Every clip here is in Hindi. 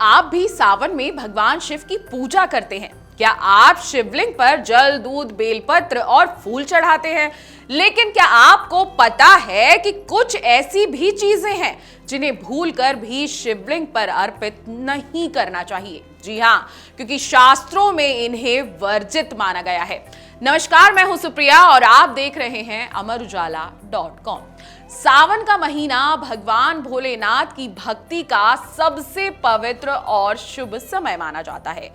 आप भी सावन में भगवान शिव की पूजा करते हैं? क्या आप शिवलिंग पर जल, दूध, बेलपत्र और फूल चढ़ाते हैं? लेकिन क्या आपको पता है कि कुछ ऐसी भी चीजें हैं जिन्हें भूलकर भी शिवलिंग पर अर्पित नहीं करना चाहिए? जी हाँ, क्योंकि शास्त्रों में इन्हें वर्जित माना गया है। नमस्कार, मैं हूं सुप्रिया और आप देख रहे हैं अमरउजाला.com। सावन का महीना भगवान भोलेनाथ की भक्ति का सबसे पवित्र और शुभ समय माना जाता है।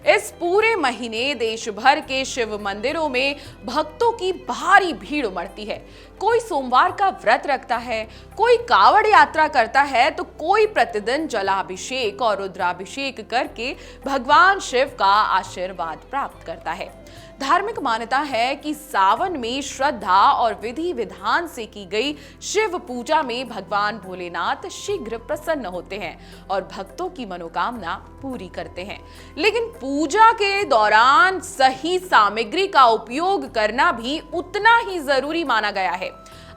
इस पूरे महीने देश भर के शिव मंदिरों में भक्तों की भारी भीड़ उमड़ती है। कोई सोमवार का व्रत रखता है, कोई कावड़ यात्रा करता है, तो कोई प्रतिदिन जलाभिषेक और रुद्राभिषेक करके भगवान शिव का आशीर्वाद प्राप्त करता है। धार्मिक मान्यता है कि सावन में श्रद्धा और विधि विधान से की गई शिव पूजा में भगवान भोलेनाथ शीघ्र प्रसन्न होते हैं और भक्तों की मनोकामना पूरी करते हैं। लेकिन पूजा के दौरान सही सामग्री का उपयोग करना भी उतना ही जरूरी माना गया है।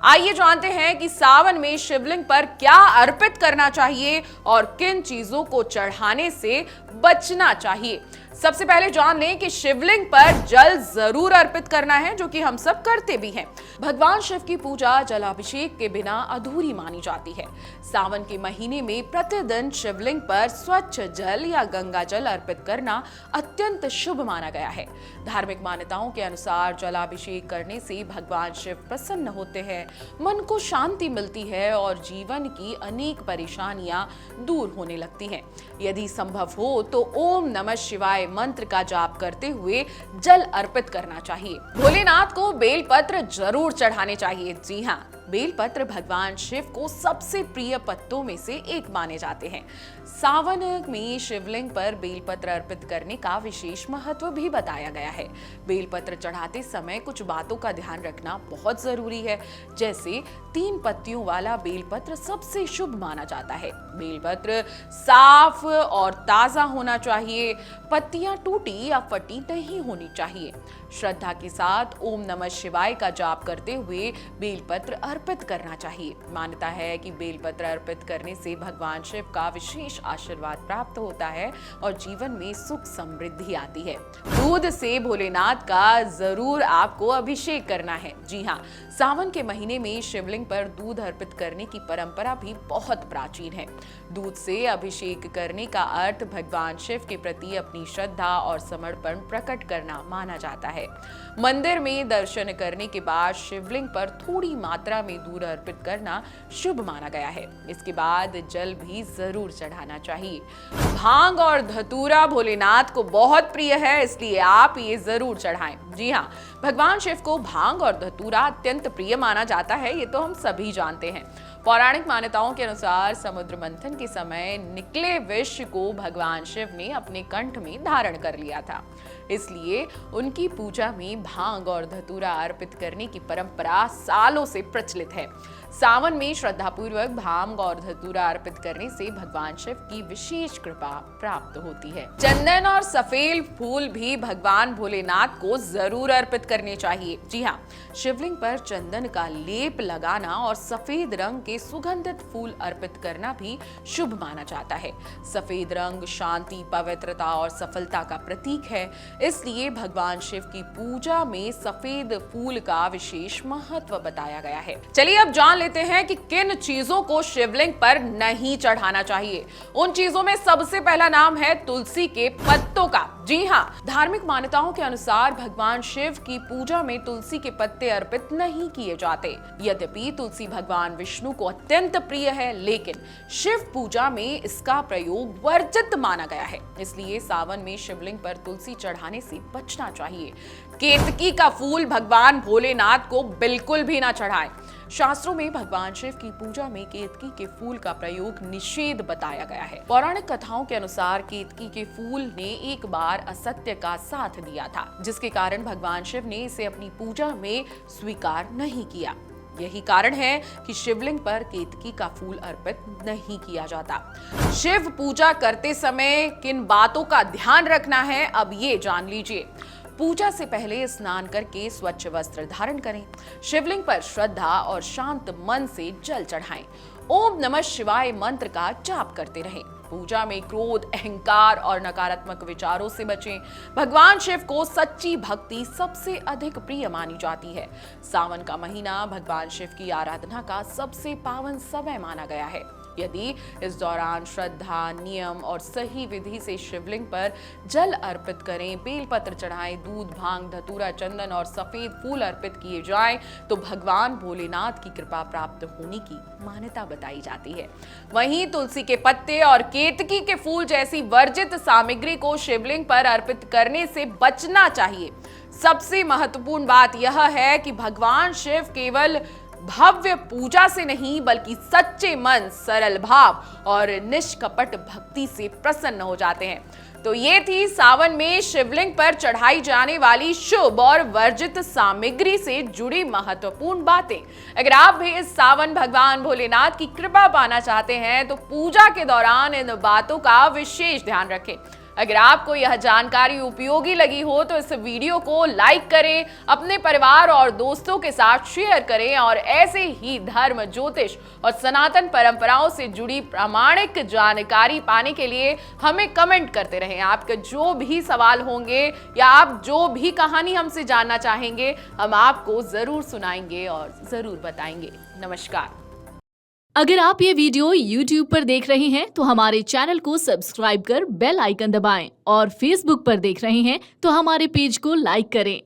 आइए जानते हैं कि सावन में शिवलिंग पर क्या अर्पित करना चाहिए और किन चीजों को चढ़ाने से बचना चाहिए। सबसे पहले जान लें कि शिवलिंग पर जल जरूर अर्पित करना है, जो कि हम सब करते भी हैं। भगवान शिव की पूजा जलाभिषेक के बिना अधूरी मानी जाती है। सावन के महीने में प्रतिदिन शिवलिंग पर स्वच्छ जल या गंगा जल अर्पित करना अत्यंत शुभ माना गया है। धार्मिक मान्यताओं के अनुसार जलाभिषेक करने से भगवान शिव प्रसन्न होते हैं, मन को शांति मिलती है और जीवन की अनेक परेशानियां दूर होने लगती हैं। यदि संभव हो तो ओम नमः शिवाय मंत्र का जाप करते हुए जल अर्पित करना चाहिए। भोलेनाथ को बेलपत्र जरूर चढ़ाने चाहिए। जी हाँ, बेलपत्र भगवान शिव को सबसे प्रिय पत्तों में से एक माने जाते हैं। सावन में शिवलिंग पर बेलपत्र अर्पित करने का विशेष महत्व भी बताया गया है। बेलपत्र चढ़ाते समय कुछ बातों का ध्यान रखना बहुत जरूरी है। जैसे 3 पत्तियों वाला बेलपत्र सबसे शुभ माना जाता है। बेलपत्र साफ और ताजा होना चाहिए। पत्तियां टूटी या फटी नहीं होनी चाहिए। श्रद्धा के साथ ओम नमः शिवाय का जाप करते हुए बेलपत्र अर्पित करना चाहिए। मान्यता है कि बेलपत्र अर्पित करने से भगवान शिव का विशेष आशीर्वाद प्राप्त होता है और जीवन में सुख समृद्धि आती है। दूध से भोलेनाथ का जरूर आपको अभिषेक करना है। जी हाँ, सावन के महीने में शिवलिंग पर दूध अर्पित करने की परंपरा भी बहुत प्राचीन है। दूध से अभिषेक करने का अर्थ भगवान शिव के प्रति अपनी श्रद्धा और समर्पण प्रकट करना माना जाता है। मंदिर में दर्शन करने के बाद शिवलिंग पर थोड़ी मात्रा में दूध अर्पित करना शुभ माना गया है। इसके बाद जल भी जरूर चढ़ाना चाहिए। भांग और धतूरा भोलेनाथ को बहुत प्रिय है, इसलिए आप ये जरूर चढ़ाएं। जी हाँ, भगवान शिव को भांग और धतूरा अत्यंत प्रिय माना जाता है, ये तो हम सभी जानते हैं। पौराणिक मान्यताओं के अनुसार समुद्र मंथन के समय निकले विष को भगवान शिव ने अपने कंठ में धारण कर लिया था, इसलिए उनकी पूजा में भांग और धतूरा अर्पित करने की परंपरा सालों से प्रचलित है। सावन में श्रद्धापूर्वक भांग और धतूरा अर्पित करने से भगवान शिव की विशेष कृपा प्राप्त होती है। चंदन और सफेद फूल भी भगवान भोलेनाथ को जरूर अर्पित करने चाहिए। जी हाँ, शिवलिंग पर चंदन का लेप लगाना और सफेद रंग के सुगंधित फूल अर्पित करना भी शुभ माना जाता है। सफेद रंग शांति, पवित्रता और सफलता का प्रतीक है, इसलिए भगवान शिव की पूजा में सफेद फूल का विशेष महत्व बताया गया है। चलिए अब जान लेते हैं कि किन चीजों को शिवलिंग पर नहीं चढ़ाना चाहिए। उन चीजों में सबसे पहला नाम है तुलसी के पत्तों का। जी हाँ, धार्मिक मान्यताओं के अनुसार भगवान शिव की पूजा में तुलसी के पत्ते अर्पित नहीं किए जाते। यद्यपि तुलसी भगवान विष्णु को अत्यंत प्रिय है, लेकिन शिव पूजा में इसका प्रयोग वर्जित माना गया है, इसलिए सावन में शिवलिंग पर तुलसी चढ़ाने से बचना चाहिए। केतकी का फूल भगवान भोलेनाथ को बिल्कुल भी ना चढ़ाएं। शास्त्रों में भगवान शिव की पूजा में केतकी के फूल का प्रयोग निषेध बताया गया है। पौराणिक कथाओं के अनुसार केतकी के फूल ने एक बार असत्य का साथ दिया था, जिसके कारण भगवान शिव ने इसे अपनी पूजा में स्वीकार नहीं किया। यही कारण है कि शिवलिंग पर केतकी का फूल अर्पित नहीं किया जाता। शिव पूजा करते समय किन बातों का ध्यान रखना है, अब ये जान लीजिए। पूजा से पहले स्नान करके स्वच्छ वस्त्र धारण करें। शिवलिंग पर श्रद्धा और शांत मन से जल चढ़ाएं। ओम नमः शिवाय मंत्र का जाप करते रहें। पूजा में क्रोध, अहंकार और नकारात्मक विचारों से बचें। भगवान शिव को सच्ची भक्ति सबसे अधिक प्रिय मानी जाती है। सावन का महीना भगवान शिव की आराधना का सबसे पावन समय माना गया है। यदि इस दौरान श्रद्धा, नियम और सही विधि से शिवलिंग पर जल अर्पित करें, बेलपत्र चढ़ाएं, दूध, भांग, धतूरा, चंदन और सफेद फूल अर्पित किए जाएं, तो भगवान भोलेनाथ की कृपा प्राप्त होने की मान्यता बताई जाती है। वहीं तुलसी के पत्ते और केतकी के फूल जैसी वर्जित सामग्री को शिवलिंग पर अर्पित करने से बचना चाहिए। सबसे महत्वपूर्ण बात यह है कि भगवान शिव केवल भव्य पूजा से नहीं बल्कि सच्चे मन, सरल भाव और निष्कपट भक्ति से प्रसन्न हो जाते हैं। तो ये थी सावन में शिवलिंग पर चढ़ाई जाने वाली शुभ और वर्जित सामग्री से जुड़ी महत्वपूर्ण बातें। अगर आप भी इस सावन भगवान भोलेनाथ की कृपा पाना चाहते हैं तो पूजा के दौरान इन बातों का विशेष ध्यान रखें। अगर आपको यह जानकारी उपयोगी लगी हो तो इस वीडियो को लाइक करें, अपने परिवार और दोस्तों के साथ शेयर करें और ऐसे ही धर्म, ज्योतिष और सनातन परंपराओं से जुड़ी प्रामाणिक जानकारी पाने के लिए हमें कमेंट करते रहें। आपके जो भी सवाल होंगे या आप जो भी कहानी हमसे जानना चाहेंगे, हम आपको जरूर सुनाएंगे और जरूर बताएंगे। नमस्कार। अगर आप ये वीडियो YouTube पर देख रहे हैं तो हमारे चैनल को सब्सक्राइब कर बेल आइकन दबाएं और Facebook पर देख रहे हैं तो हमारे पेज को लाइक करें।